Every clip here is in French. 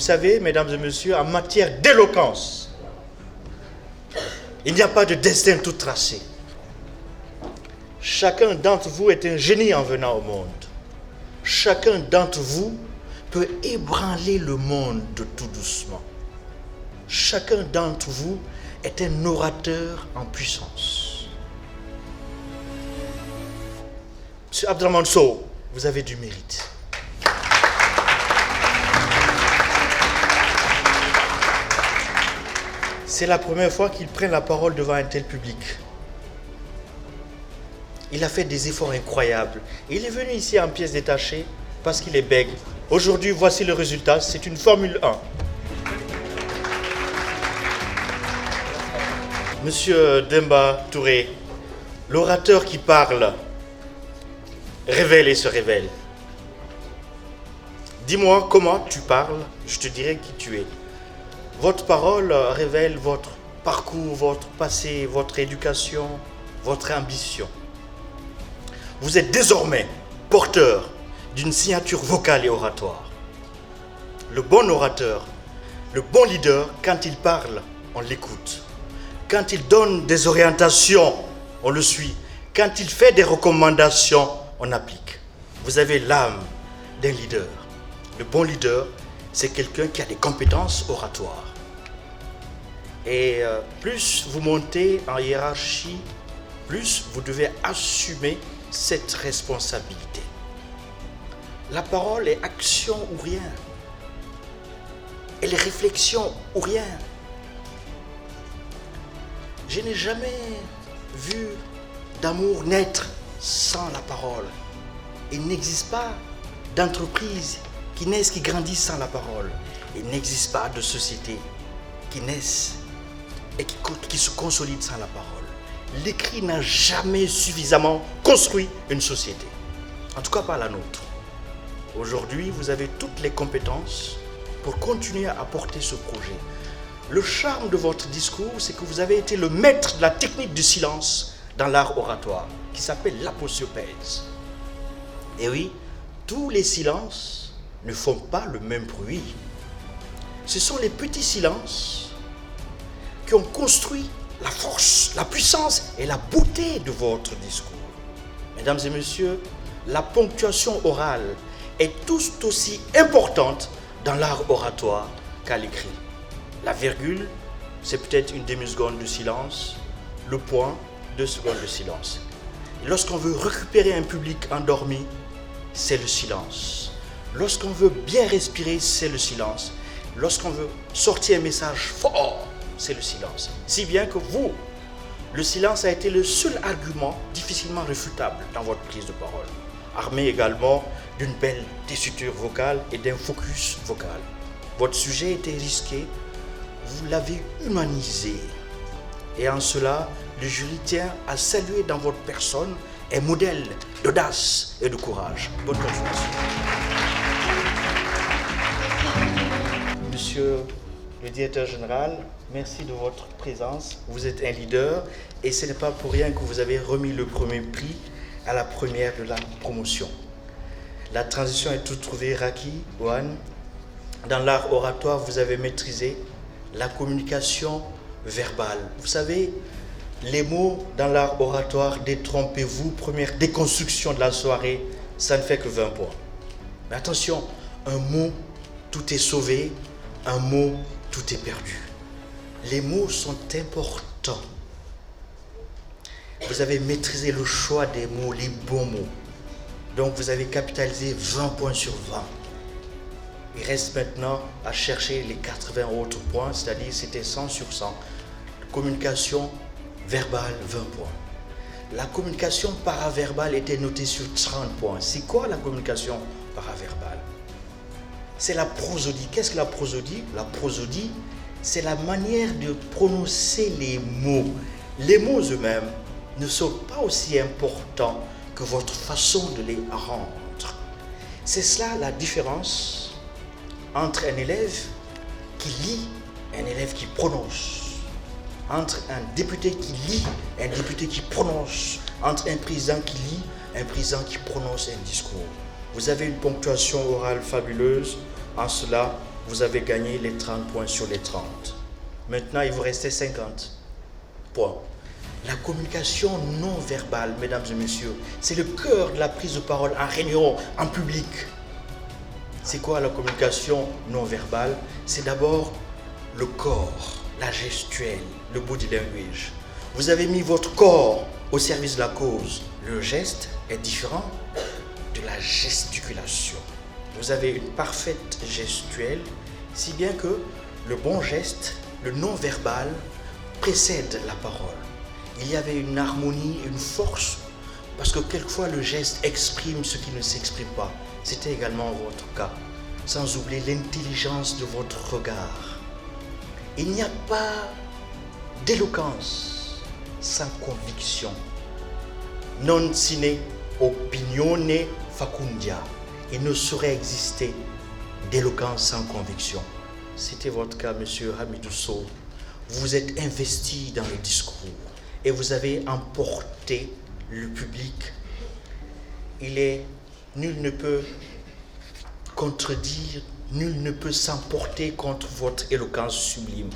savez, mesdames et messieurs, en matière d'éloquence, il n'y a pas de destin tout tracé. Chacun d'entre vous est un génie en venant au monde. Chacun d'entre vous peut ébranler le monde tout doucement. Chacun d'entre vous est un orateur en puissance. Monsieur Abdrahmane Sow, vous avez du mérite. C'est la première fois qu'il prend la parole devant un tel public. Il a fait des efforts incroyables. Il est venu ici en pièces détachées parce qu'il est bègue. Aujourd'hui, voici le résultat. C'est une Formule 1. Monsieur Demba Touré, l'orateur qui parle, révèle et se révèle. Dis-moi comment tu parles, je te dirai qui tu es. Votre parole révèle votre parcours, votre passé, votre éducation, votre ambition. Vous êtes désormais porteur d'une signature vocale et oratoire. Le bon orateur, le bon leader, quand il parle, on l'écoute. Quand il donne des orientations, on le suit. Quand il fait des recommandations, on applique. Vous avez l'âme d'un leader. Le bon leader, c'est quelqu'un qui a des compétences oratoires. Et plus vous montez en hiérarchie, plus vous devez assumer cette responsabilité. La parole est action ou rien. Elle est réflexion ou rien. Je n'ai jamais vu d'amour naître sans la parole. Il n'existe pas d'entreprise qui naissent, qui grandissent sans la parole. Il n'existe pas de société qui naissent et qui se consolident sans la parole. L'écrit n'a jamais suffisamment construit une société. En tout cas, pas la nôtre. Aujourd'hui, vous avez toutes les compétences pour continuer à porter ce projet. Le charme de votre discours, c'est que vous avez été le maître de la technique du silence dans l'art oratoire, qui s'appelle l'aposiopèse. Et oui, tous les silences ne font pas le même bruit. Ce sont les petits silences qui ont construit la force, la puissance et la beauté de votre discours. Mesdames et messieurs, la ponctuation orale est tout aussi importante dans l'art oratoire qu'à l'écrit. La virgule, c'est peut-être une demi-seconde de silence. Le point, 2 secondes de silence. Et lorsqu'on veut récupérer un public endormi, c'est le silence. Lorsqu'on veut bien respirer, c'est le silence. Lorsqu'on veut sortir un message fort, c'est le silence. Si bien que vous, le silence a été le seul argument difficilement réfutable dans votre prise de parole, armé également d'une belle tessiture vocale et d'un focus vocal. Votre sujet était risqué, vous l'avez humanisé. Et en cela, le jury tient à saluer dans votre personne un modèle d'audace et de courage. Bonne continuation. Monsieur le directeur général, merci de votre présence. Vous êtes un leader et ce n'est pas pour rien que vous avez remis le premier prix à la première de la promotion. La transition est toute trouvée, Raki, Juan. Dans l'art oratoire, vous avez maîtrisé la communication verbale. Vous savez, les mots dans l'art oratoire, détrompez-vous, première déconstruction de la soirée, ça ne fait que 20 points. Mais attention, un mot, tout est sauvé, un mot, tout est perdu. Les mots sont importants. Vous avez maîtrisé le choix des mots, les bons mots. Donc vous avez capitalisé 20 points sur 20. Il reste maintenant à chercher les 80 autres points, c'est-à-dire c'était 100 sur 100. Communication verbale, 20 points. La communication paraverbale était notée sur 30 points. C'est quoi la communication paraverbale? C'est la prosodie. Qu'est-ce que la prosodie? La prosodie, c'est la manière de prononcer les mots. Les mots eux-mêmes ne sont pas aussi importants que votre façon de les rendre. C'est cela la différence entre un élève qui lit et un élève qui prononce. Entre un député qui lit et un député qui prononce. Entre un président qui lit et un président qui prononce un discours. Vous avez une ponctuation orale fabuleuse. En cela, vous avez gagné les 30 points sur les 30. Maintenant, il vous restait 50 points. La communication non verbale, mesdames et messieurs, c'est le cœur de la prise de parole en réunion, en public. C'est quoi la communication non verbale? C'est d'abord le corps, la gestuelle, le body language. Vous avez mis votre corps au service de la cause. Le geste est différent de la gesticulation. Vous avez une parfaite gestuelle, si bien que le bon geste, le non-verbal, précède la parole. Il y avait une harmonie, une force, parce que quelquefois le geste exprime ce qui ne s'exprime pas. C'était également votre cas, sans oublier l'intelligence de votre regard. Il n'y a pas d'éloquence sans conviction. Non sine opinione facundia. Il ne saurait exister d'éloquence sans conviction. C'était votre cas, monsieur Hamidou Sow. Vous êtes investi dans le discours et vous avez emporté le public. Nul ne peut contredire, nul ne peut s'emporter contre votre éloquence sublime.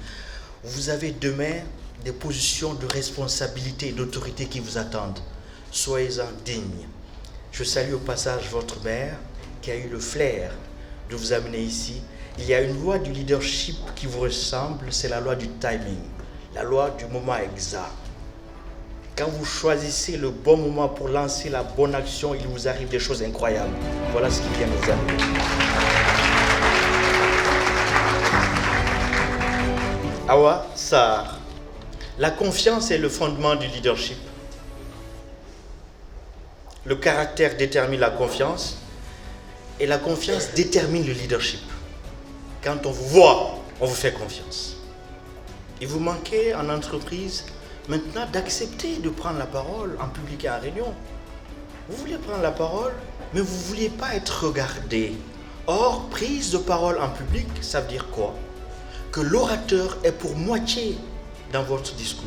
Vous avez demain des positions de responsabilité et d'autorité qui vous attendent. Soyez-en dignes. Je salue au passage votre mère qui a eu le flair de vous amener ici. Il y a une loi du leadership qui vous ressemble, c'est la loi du timing, la loi du moment exact. Quand vous choisissez le bon moment pour lancer la bonne action, il vous arrive des choses incroyables. Voilà ce qui vient nous arriver. Awa Sarr, la confiance est le fondement du leadership. Le caractère détermine la confiance et la confiance détermine le leadership. Quand on vous voit, on vous fait confiance. Il vous manquait en entreprise maintenant d'accepter de prendre la parole en public et en réunion. Vous vouliez prendre la parole, mais vous ne vouliez pas être regardé. Or, prise de parole en public, ça veut dire quoi? Que l'orateur est pour moitié dans votre discours,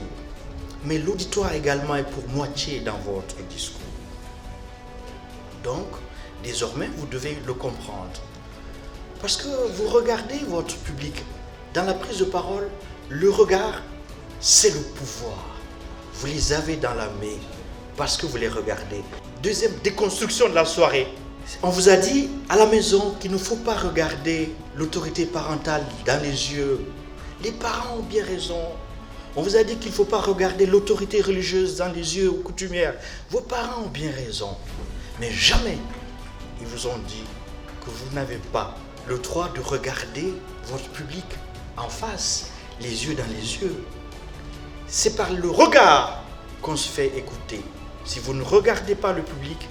mais l'auditoire également est pour moitié dans votre discours. Donc, désormais, vous devez le comprendre. Parce que vous regardez votre public. Dans la prise de parole, le regard, c'est le pouvoir. Vous les avez dans la main parce que vous les regardez. Deuxième déconstruction de la soirée. On vous a dit à la maison qu'il ne faut pas regarder l'autorité parentale dans les yeux. Les parents ont bien raison. On vous a dit qu'il ne faut pas regarder l'autorité religieuse dans les yeux coutumières. Vos parents ont bien raison. Mais jamais ils vous ont dit que vous n'avez pas le droit de regarder votre public en face, les yeux dans les yeux. C'est par le regard qu'on se fait écouter. Si vous ne regardez pas le public,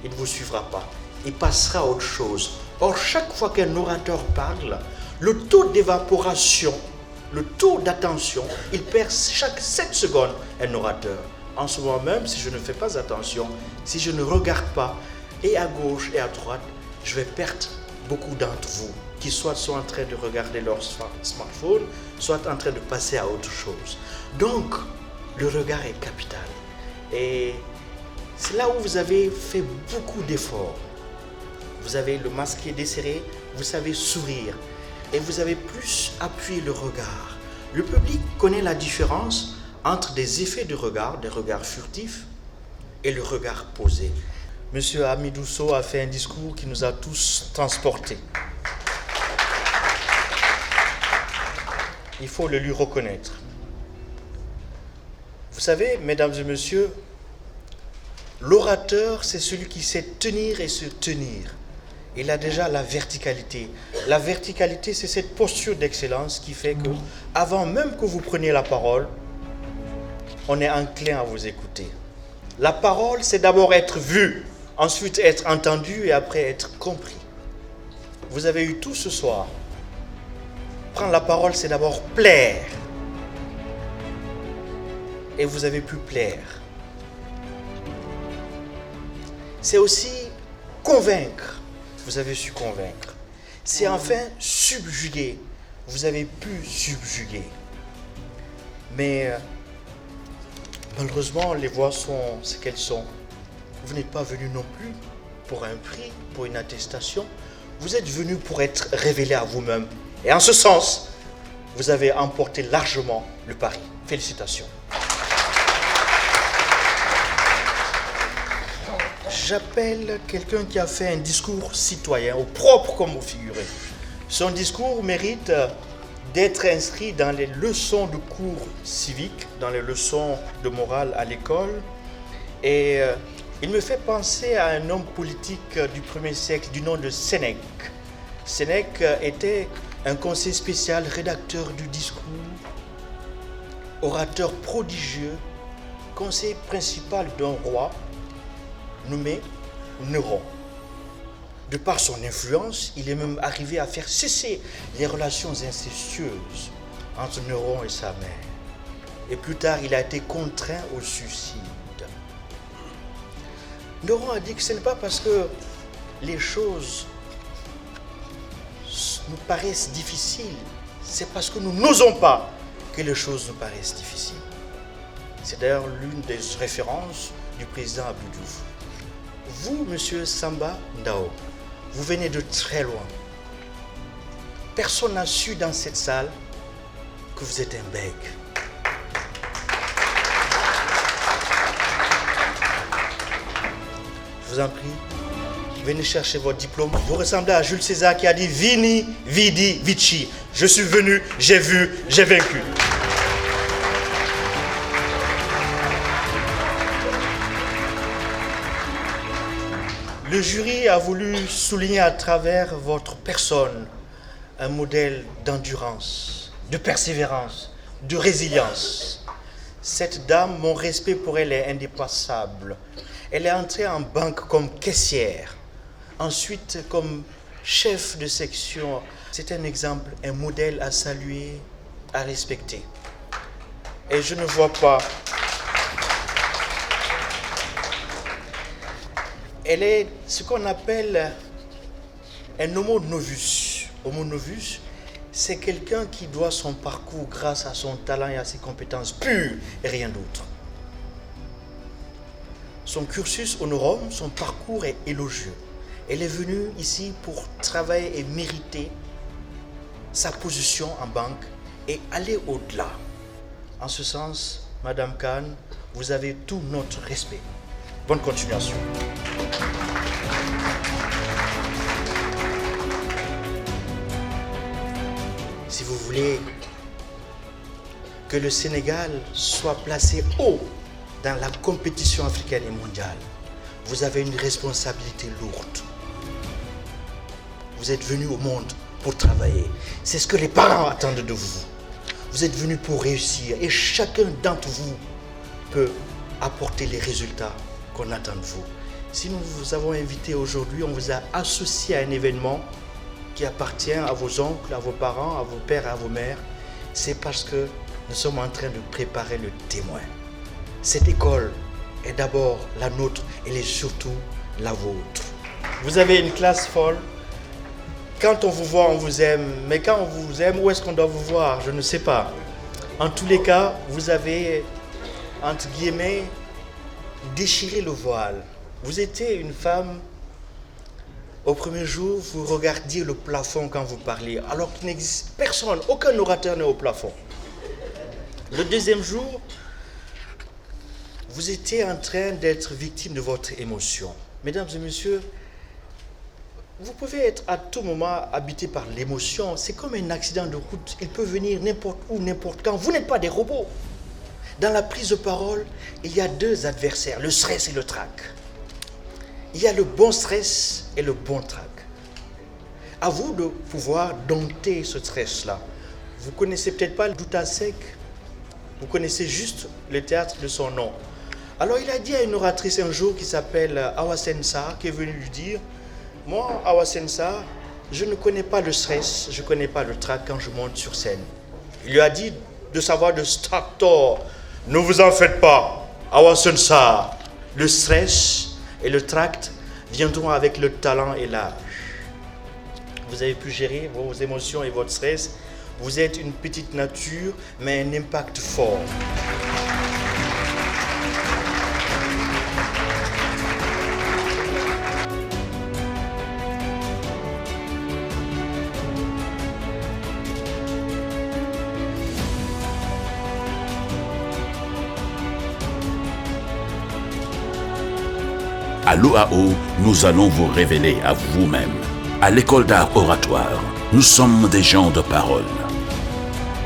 il ne vous suivra pas. Il passera à autre chose. Or, chaque fois qu'un orateur parle, le taux d'évaporation, le taux d'attention, il perd chaque 7 secondes un orateur. En ce moment même, si je ne fais pas attention, si je ne regarde pas, et à gauche et à droite, je vais perdre beaucoup d'entre vous qui soit sont en train de regarder leur smartphone, soit en train de passer à autre chose. Donc, le regard est capital. Et c'est là où vous avez fait beaucoup d'efforts. Vous avez le masque qui est desserré, vous savez sourire. Et vous avez plus appuyé le regard. Le public connaît la différence entre des effets de regard, des regards furtifs, et le regard posé. Monsieur Hamidou Sow a fait un discours qui nous a tous transportés. Il faut le lui reconnaître. Vous savez, mesdames et messieurs, l'orateur, c'est celui qui sait tenir et se tenir. Il a déjà la verticalité. La verticalité, c'est cette posture d'excellence qui fait que, avant même que vous preniez la parole, on est enclin à vous écouter. La parole, c'est d'abord être vu, ensuite être entendu et après être compris. Vous avez eu tout ce soir. Prendre la parole, c'est d'abord plaire. Et vous avez pu plaire. C'est aussi convaincre. Vous avez su convaincre. C'est enfin subjuguer. Vous avez pu subjuguer. Mais malheureusement, les voix sont ce qu'elles sont. Vous n'êtes pas venu non plus pour un prix, pour une attestation. vous êtes venu pour être révélé à vous-même. Et en ce sens, vous avez emporté largement le pari. Félicitations. J'appelle quelqu'un qui a fait un discours citoyen, au propre comme au figuré. Son discours mérite d'être inscrit dans les leçons de cours civiques, dans les leçons de morale à l'école. Et il me fait penser à un homme politique du 1er siècle du nom de Sénèque. Sénèque était un conseiller spécial, rédacteur du discours, orateur prodigieux, conseiller principal d'un roi nommé Néron. De par son influence, il est même arrivé à faire cesser les relations incestueuses entre Néron et sa mère. Et plus tard, il a été contraint au suicide. Néron a dit que ce n'est pas parce que les choses nous paraissent difficiles, c'est parce que nous n'osons pas que les choses nous paraissent difficiles. C'est d'ailleurs l'une des références du président Abdou Diouf. Vous, monsieur Samba Ndao, vous venez de très loin. Personne n'a su dans cette salle que vous êtes un bègue. Je vous en prie, venez chercher votre diplôme. Vous ressemblez à Jules César qui a dit Vini, Vidi, Vici. Je suis venu, j'ai vu, j'ai vaincu. Le jury a voulu souligner à travers votre personne un modèle d'endurance, de persévérance, de résilience. Cette dame, mon respect pour elle est indépassable. Elle est entrée en banque comme caissière, ensuite comme chef de section. C'est un exemple, un modèle à saluer, à respecter. Et je ne vois pas... Elle est ce qu'on appelle un homo novus. Homo novus, c'est quelqu'un qui doit son parcours grâce à son talent et à ses compétences pures et rien d'autre. Son cursus honorum, son parcours est élogieux. Elle est venue ici pour travailler et mériter sa position en banque et aller au-delà. En ce sens, Madame Khan, vous avez tout notre respect. Bonne continuation. Si vous voulez que le Sénégal soit placé haut dans la compétition africaine et mondiale, vous avez une responsabilité lourde. Vous êtes venu au monde pour travailler. C'est ce que les parents attendent de vous. Vous êtes venu pour réussir et chacun d'entre vous peut apporter les résultats qu'on attend de vous. Si nous vous avons invité aujourd'hui, on vous a associé à un événement qui appartient à vos oncles, à vos parents, à vos pères, à vos mères. C'est parce que nous sommes en train de préparer le témoin. Cette école est d'abord la nôtre, elle est surtout la vôtre. Vous avez une classe folle. Quand on vous voit, on vous aime. Mais quand on vous aime, où est-ce qu'on doit vous voir? Je ne sais pas. En tous les cas, vous avez, entre guillemets, déchiré le voile. Vous étiez une femme, au premier jour, vous regardiez le plafond quand vous parliez, alors qu'il n'existe personne, aucun orateur n'est au plafond. Le deuxième jour, vous étiez en train d'être victime de votre émotion. Mesdames et messieurs, vous pouvez être à tout moment habité par l'émotion. C'est comme un accident de route. Il peut venir n'importe où, n'importe quand. Vous n'êtes pas des robots. Dans la prise de parole, il y a deux adversaires, le stress et le trac. Il y a le bon stress et le bon trac. À vous de pouvoir dompter ce stress-là. Vous ne connaissez peut-être pas le Douta Seck. Vous connaissez juste le théâtre de son nom. Alors il a dit à une oratrice un jour qui s'appelle Awa Sensa, qui est venue lui dire « Moi, Awa Sensa, je ne connais pas le stress, je ne connais pas le trac quand je monte sur scène. » Il lui a dit de savoir de Stactor. « Ne vous en faites pas, Awa Sensa. Le stress et le tract viendront avec le talent et l'âge. Vous avez pu gérer vos émotions et votre stress. Vous êtes une petite nature, mais un impact fort. » À l'OAO, nous allons vous révéler à vous-même. À l'école d'art oratoire, nous sommes des gens de parole.